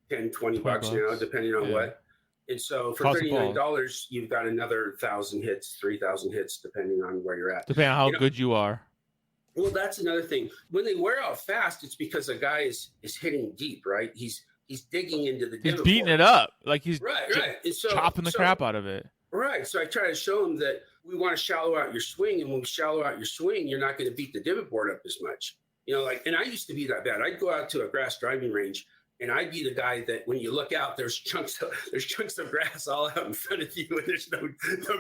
10, 20 bucks now, depending on what. And so for $39, you've got another 1,000 hits, 3,000 hits, depending on where you're at. Depending on how good you are. Well, that's another thing. When they wear out fast, it's because a guy is hitting deep, right? He's digging into the divot. He's beating board. It up. Like he's And so, chopping the crap out of it. Right. So I try to show them that we want to shallow out your swing. And when we shallow out your swing, you're not going to beat the divot board up as much. You know, like, and I used to be that bad. I'd go out to a grass driving range, and I'd be the guy that when you look out, there's chunks of grass all out in front of you, and there's no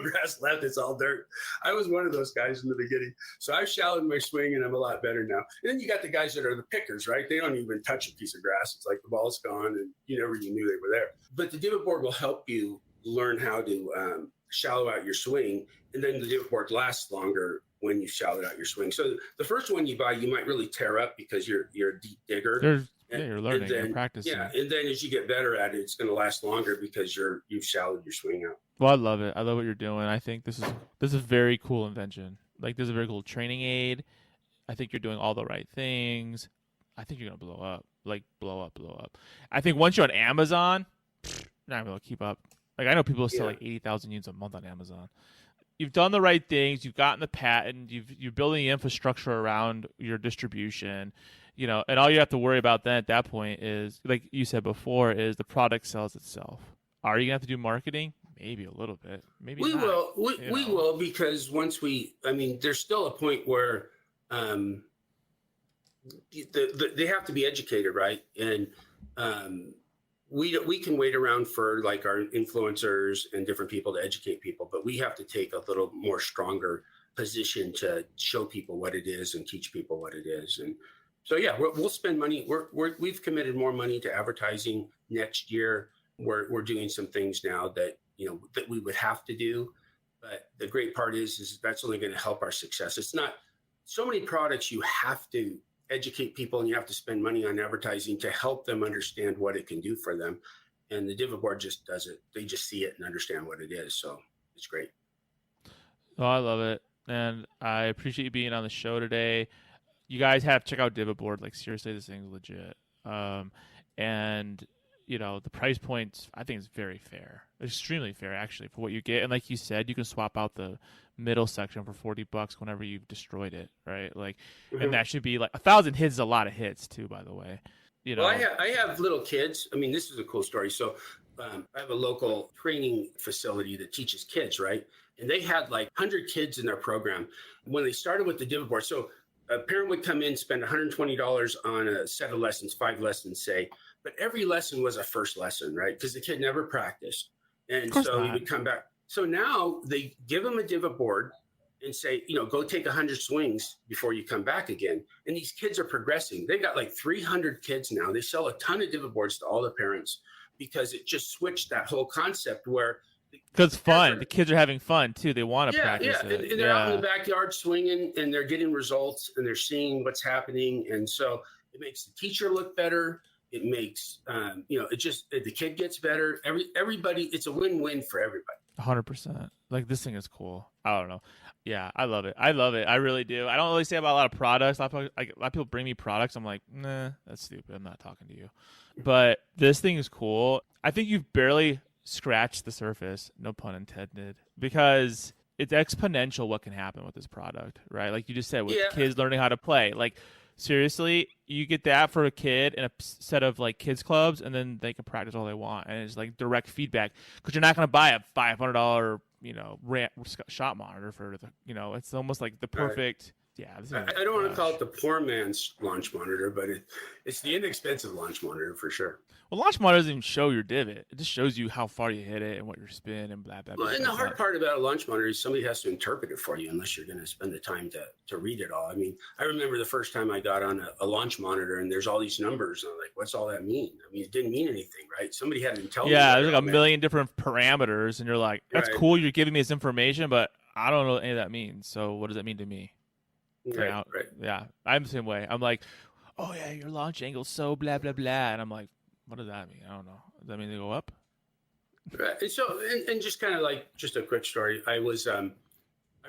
grass left. It's all dirt. I was one of those guys in the beginning. So I've shallowed my swing, and I'm a lot better now. And then you got the guys that are the pickers, right? They don't even touch a piece of grass. It's like the ball's gone, and you never even knew they were there. But the divot board will help you learn how to shallow out your swing, and then the divot board lasts longer when you shallow out your swing. So the first one you buy, you might really tear up because you're a deep digger. You're learning, you're practicing. Yeah, and then as you get better at it, it's going to last longer because you've shallowed your swing out. Well, I love it. I love what you're doing. I think this is a very cool invention. Like, this is a very cool training aid. I think you're doing all the right things. I think you're going to blow up. Like, blow up. I think once you're on Amazon, you're not going to keep up. Like, I know people sell like 80,000 units a month on Amazon. You've done the right things. You've gotten the patent. You're building the infrastructure around your distribution. You know, and all you have to worry about then at that point is, like you said before, is the product sells itself. Are you gonna have to do marketing? Maybe a little bit. Maybe we not. We will, because once there's still a point where they have to be educated, right? And we can wait around for like our influencers and different people to educate people, but we have to take a little more stronger position to show people what it is and teach people what it is. And so, yeah, we'll spend money. We've committed more money to advertising next year. We're doing some things now that, you know, that we would have to do. But the great part is that's only going to help our success. It's not so many products you have to educate people and you have to spend money on advertising to help them understand what it can do for them. and the divot board just does it. They just see it and understand what it is. So it's great. Oh, I love it. And I appreciate you being on the show today. You guys have to check out divot board. Like, seriously, this thing's legit. And the price points, I think, is very fair, extremely fair actually for what you get. And like you said, you can swap out the middle section for $40 whenever you've destroyed it, right? Like, and that should be like 1,000 hits is a lot of hits too, by the way. Well, I have little kids. I mean, this is a cool story. So I have a local training facility that teaches kids, right? And they had like 100 kids in their program when they started with the divot board. So a parent would come in, spend $120 on a set of lessons, 5 lessons, say, but every lesson was a first lesson, right? Because the kid never practiced. And so he would come back. So now they give them a divot board and say, go take 100 swings before you come back again. And these kids are progressing. They got like 300 kids now. They sell a ton of divot boards to all the parents because it just switched that whole concept where. Because it's fun. The kids are having fun too. They want to practice it. And they're out in the backyard swinging and they're getting results and they're seeing what's happening. And so it makes the teacher look better. It makes, the kid gets better. Everybody, it's a win-win for everybody. 100%. Like, this thing is cool. I don't know. Yeah, I love it. I really do. I don't really say about a lot of products. A lot of people bring me products. I'm like, nah, that's stupid. I'm not talking to you. But this thing is cool. I think you've barely scratched the surface, no pun intended, because it's exponential what can happen with this product, right? Like you just said, with kids learning how to play. Like, seriously, you get that for a kid in a set of like kids clubs, and then they can practice all they want, and it's like direct feedback because you're not going to buy a $500 shot monitor for the it's almost like the perfect. Yeah, I don't want to call it the poor man's launch monitor, but it's the inexpensive launch monitor for sure. Well, launch monitor doesn't even show your divot. It just shows you how far you hit it and what your spin and blah, blah, blah. Well, and the hard part about a launch monitor is somebody has to interpret it for you unless you're going to spend the time to read it all. I mean, I remember the first time I got on a launch monitor and there's all these numbers. And I'm like, what's all that mean? I mean, it didn't mean anything, right? Somebody had to tell me. Yeah, there's like a million different parameters and you're like, that's cool. You're giving me this information, but I don't know what any of that means. So what does that mean to me? Right. Yeah, I'm the same way. I'm like, oh yeah, your launch angle's so blah, blah, blah. And I'm like, what does that mean? I don't know. Does that mean they go up? Right. And so, and just kind of like, just a quick story. I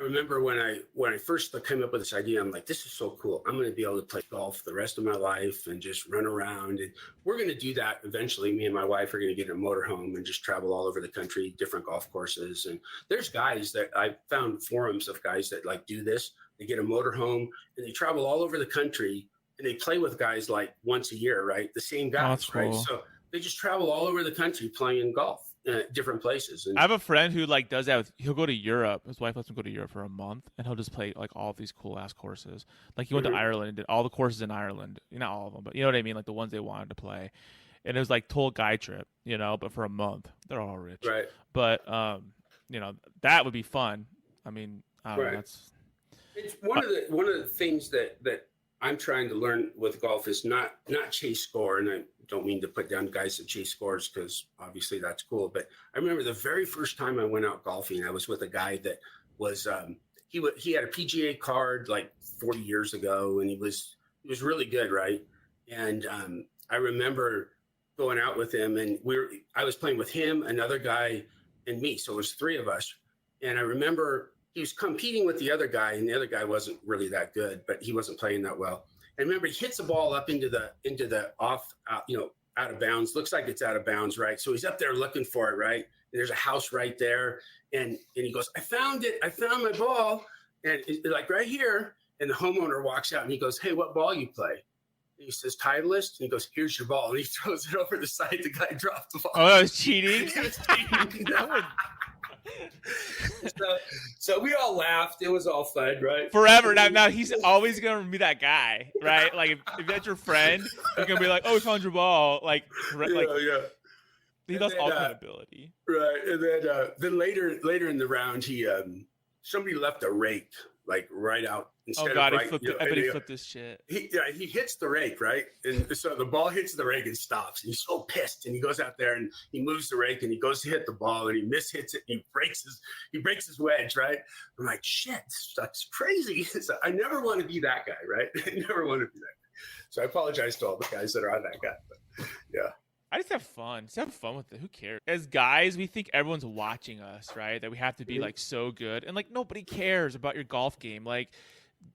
remember when I first came up with this idea, I'm like, this is so cool. I'm going to be able to play golf the rest of my life and just run around. And we're going to do that eventually. Me and my wife are going to get a motorhome and just travel all over the country, different golf courses. And there's guys that I found forums of guys that like do this. They get a motorhome and they travel all over the country and they play with guys like once a year, right? The same guys, cool. right? So they just travel all over the country playing golf. Different places. And I have a friend who like does that. He'll go to Europe. His wife lets him go to Europe for a month, and he'll just play like all of these cool ass courses. Like he went to Ireland and did all the courses in Ireland. Not all of them, but you know what I mean. Like the ones they wanted to play, and it was like total guy trip, but for a month. They're all rich, right? But that would be fun. I mean, I don't know, it's one of the things that I'm trying to learn with golf is not chase score. And I don't mean to put down guys that chase scores because obviously that's cool. But I remember the very first time I went out golfing, I was with a guy that was, he had a PGA card like 40 years ago and he was really good. Right. And I remember going out with him and I was playing with him, another guy and me. So it was 3 of us. And I remember he was competing with the other guy, and the other guy wasn't really that good, but he wasn't playing that well. And remember, he hits the ball up into the off, out of bounds. Looks like it's out of bounds, right? So he's up there looking for it, right? And there's a house right there, and he goes, "I found it! I found my ball!" And it's like right here. And the homeowner walks out, and he goes, "Hey, what ball you play?" And he says, "Titleist." And he goes, "Here's your ball." And he throws it over the side. The guy dropped the ball. Oh, that was cheating. He was cheating. So we all laughed. It was all fun, right? Forever. Now he's always going to be that guy, right? Like if that's your friend, you're going to be like, "Oh, we found your ball." Like, yeah. He lost all credibility. Right. And then later in the round, somebody left a rake like right out. Oh God, I bet he flipped this shit. He hits the rake, right? And so the ball hits the rake and stops. And he's so pissed. And he goes out there and he moves the rake and he goes to hit the ball and he mishits it and he breaks his wedge, right? I'm like, shit, that's crazy. So I never want to be that guy, right? I never want to be that guy. So I apologize to all the guys that are on that guy. But yeah. I just have fun. Just have fun with it. Who cares? As guys, we think everyone's watching us, right? That we have to be like so good, and like nobody cares about your golf game. Like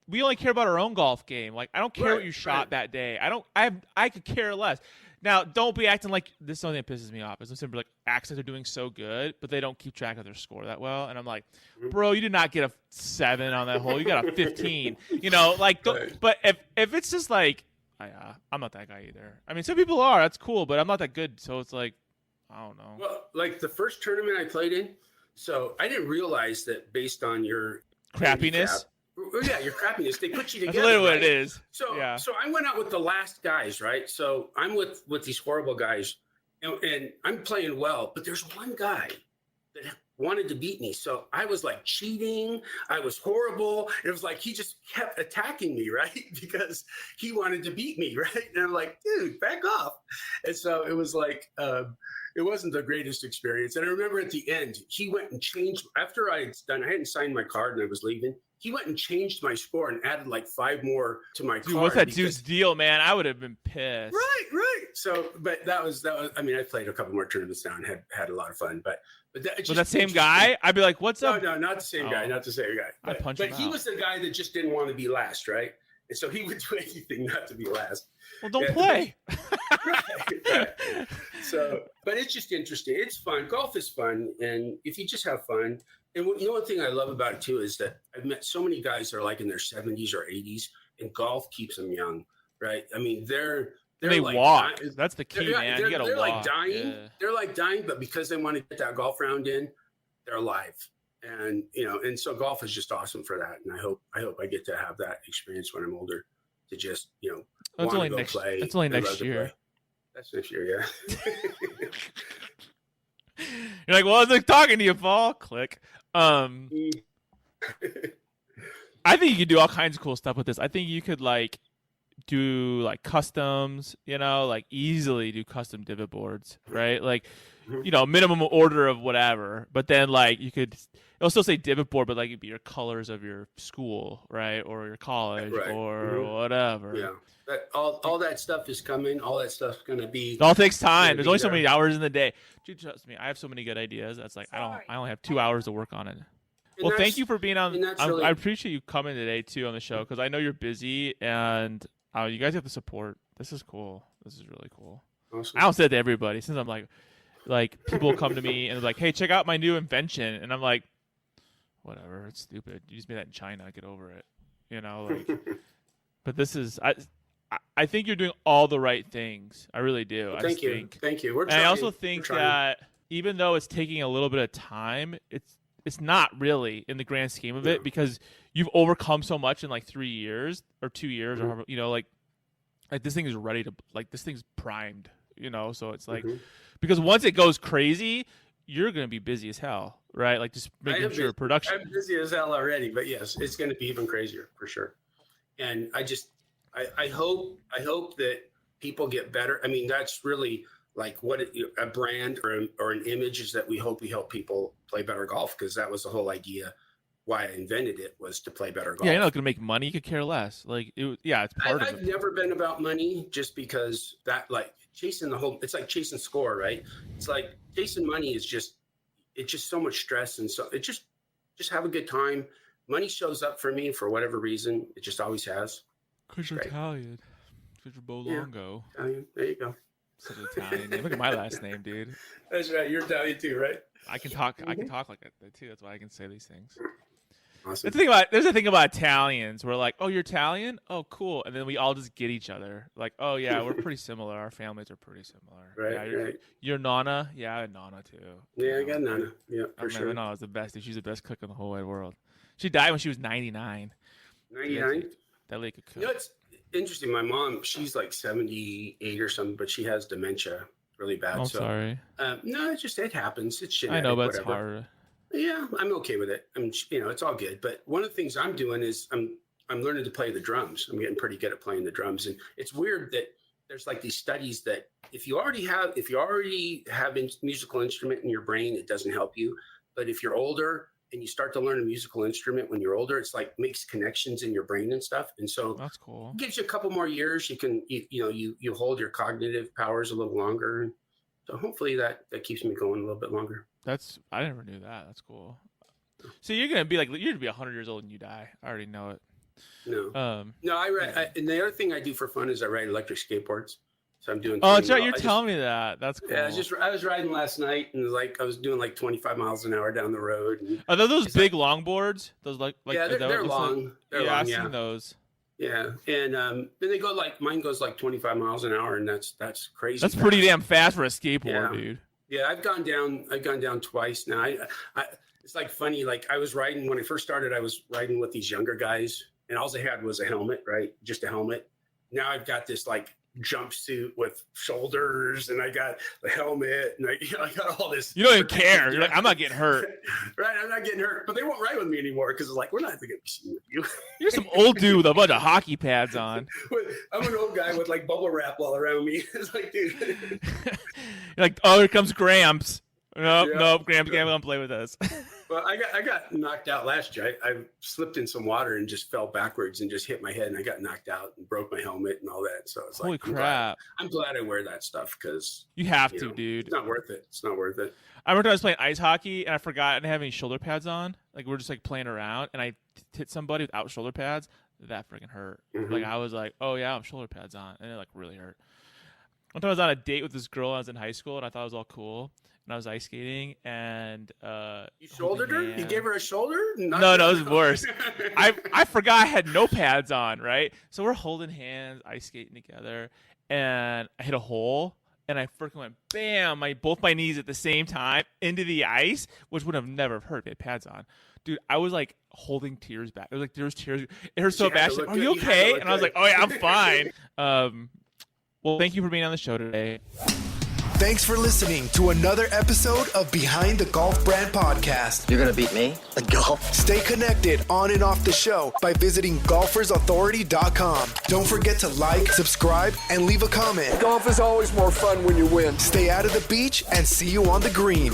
we only care about our own golf game. Like I don't care what you shot that day. I could care less. Now, don't be acting like this. Is something that pisses me off. Is when somebody like acts like they're doing so good, but they don't keep track of their score that well. And I'm like, bro, you did not get a 7 on that hole. You got a 15. You know, like. But if it's just like, I'm not that guy either. I mean, some people are. That's cool, but I'm not that good. So it's like, I don't know. Well, like the first tournament I played in, so I didn't realize that based on your crappiness. Yeah, your crappiness. They put you together. That's literally what it is. So, yeah. So I went out with the last guys, right? So I'm with these horrible guys, and I'm playing well, but there's one guy that wanted to beat me. So I was like cheating. I was horrible. It was like he just kept attacking me, right? Because he wanted to beat me, right? And I'm like, dude, back off. And so it was like, it wasn't the greatest experience. And I remember at the end, he went and changed after I hadn't signed my card and I was leaving. He went and changed my score and added like 5 more to my card. What's that dude's deal, man? I would have been pissed. Right. So, but that was. I mean, I played a couple more tournaments now and had a lot of fun. But that same guy, I'd be like, "What's up?" No, not the same guy. Not the same guy. But he was the guy that just didn't want to be last, right? And so he would do anything not to be last. Well, don't play. right. So, but it's just interesting. It's fun. Golf is fun, and if you just have fun. And the one thing I love about it too is that I've met so many guys that are like in their 70s or 80s, and golf keeps them young, right? I mean, they like walk. That's the key, man. You gotta they're walk. Like dying. Yeah. They're like dying, but because they want to get that golf round in, they're alive. And and so golf is just awesome for that. And I hope I get to have that experience when I'm older, to just That's want to go play. That's only next year. That's next year, yeah. You're like, well, I was like talking to you, Paul. Click. I think you could do all kinds of cool stuff with this. I think you could like do like customs, like easily do custom divot boards, right? Like, minimum order of whatever. But then like you could, it'll still say divot board, but like it'd be your colors of your school, right, or your college, or whatever. Yeah. All that stuff is coming. All that stuff's gonna be. It all takes time. There's only so many hours in the day. Dude, trust me, I have so many good ideas. That's like I only have 2 hours to work on it. Well, thank you for being on. I appreciate you coming today too on the show because I know you're busy and you guys have the support. This is cool. This is really cool. Awesome. I don't say it to everybody since I'm like people come to me and they're like, hey, check out my new invention, and I'm like, whatever, it's stupid. You just made that in China. Get over it. But this is I think you're doing all the right things. I really do. Well, thank you. Thank you. And I also think that even though it's taking a little bit of time, it's not really in the grand scheme of it because you've overcome so much in like 3 years or 2 years or however, like this thing is ready to this thing's primed, so it's like because once it goes crazy, you're going to be busy as hell, right? Like just making sure production. I'm busy as hell already, but yes, it's going to be even crazier for sure. And I hope that people get better. I mean, that's really like what a brand or an image is that we hope we help people play better golf, because that was the whole idea why I invented it, was to play better golf. Yeah, you're not going to make money. You could care less. Like, it's part of it. I've never been about money, just because that, like, chasing it's like chasing score, right? It's like chasing money it's just so much stress. And so it just have a good time. Money shows up for me for whatever reason. It just always has. Because you're Italian. Because you're Bo Longo. Yeah, Italian. There you go. Such an Italian name. Look at my last name, dude. That's right. You're Italian too, right? I can talk like that too. That's why I can say these things. Awesome. There's a thing about Italians. We're like, oh, you're Italian? Oh, cool. And then we all just get each other. Like, oh, yeah, we're pretty similar. Our families are pretty similar. Right, yeah, you're Nana? Yeah, I had Nana, too. Yeah, I got Nana. Yeah, for sure. Nana is the best. She's the best cook in the whole wide world. She died when she was 99. 99? That lady could cook. It's interesting. My mom, she's like 78 or something, but she has dementia really bad. I'm sorry. No, it happens. It's genetic. I know, but whatever. It's hard. Yeah, I'm okay with it. It's all good. But one of the things I'm doing is I'm learning to play the drums. I'm getting pretty good at playing the drums. And it's weird that there's like these studies that if you already have a musical instrument in your brain, it doesn't help you. But if you're older and you start to learn a musical instrument when you're older, it's like makes connections in your brain and stuff. And so that's cool. It gives you a couple more years. You can, you hold your cognitive powers a little longer. So hopefully that keeps me going a little bit longer. I never knew that. That's cool. So you're gonna be 100 years old when you die. I already know it. No, no. And the other thing I do for fun is I ride electric skateboards. So I'm doing. Oh, you're telling me that. That's cool. Yeah, I was riding last night and I was doing 25 miles an hour down the road. And are those big longboards? Those yeah, they're long. I've seen those. Yeah, and then they go mine goes 25 miles an hour, and that's crazy. That's pretty damn fast for a skateboard, dude. Yeah, I've gone down twice now. It's funny. I was riding when I first started. I was riding with these younger guys, and all they had was a helmet, right? Just a helmet. Now I've got this jumpsuit with shoulders, and I got the helmet, and I got all this. You don't even care. You're I'm not getting hurt. Right, I'm not getting hurt. But they won't ride with me anymore because it's we're not going to be seen with you. You're some old dude with a bunch of hockey pads on. I'm an old guy with bubble wrap all around me. It's dude. You're oh, here comes Gramps. Nope, Gramps can't come play with us. Well, I got knocked out last year. I slipped in some water and just fell backwards and just hit my head, and I got knocked out and broke my helmet and all that. So it's holy crap! I'm glad I wear that stuff because you have to, dude. It's not worth it. It's not worth it. I remember I was playing ice hockey and I forgot I didn't have any shoulder pads on. We're just playing around, and I hit somebody without shoulder pads. That freaking hurt. Mm-hmm. I was oh yeah, I have shoulder pads on, and it really hurt. One time I was on a date with this girl when I was in high school, and I thought it was all cool. And I was ice skating, and you shouldered her? You gave her a shoulder? No, it was worse. I forgot I had no pads on, right? So we're holding hands, ice skating together, and I hit a hole, and I freaking went bam, both my knees at the same time into the ice, which would have never hurt if I had pads on. Dude, I was holding tears back. It was there was tears. It hurt so bad. She's like, "Are you okay?" And I was like, "Oh yeah, I'm fine." Well, thank you for being on the show today. Thanks for listening to another episode of Behind the Golf Brand Podcast. You're going to beat me at golf? Stay connected on and off the show by visiting golfersauthority.com. Don't forget to subscribe, and leave a comment. Golf is always more fun when you win. Stay out of the beach and see you on the green.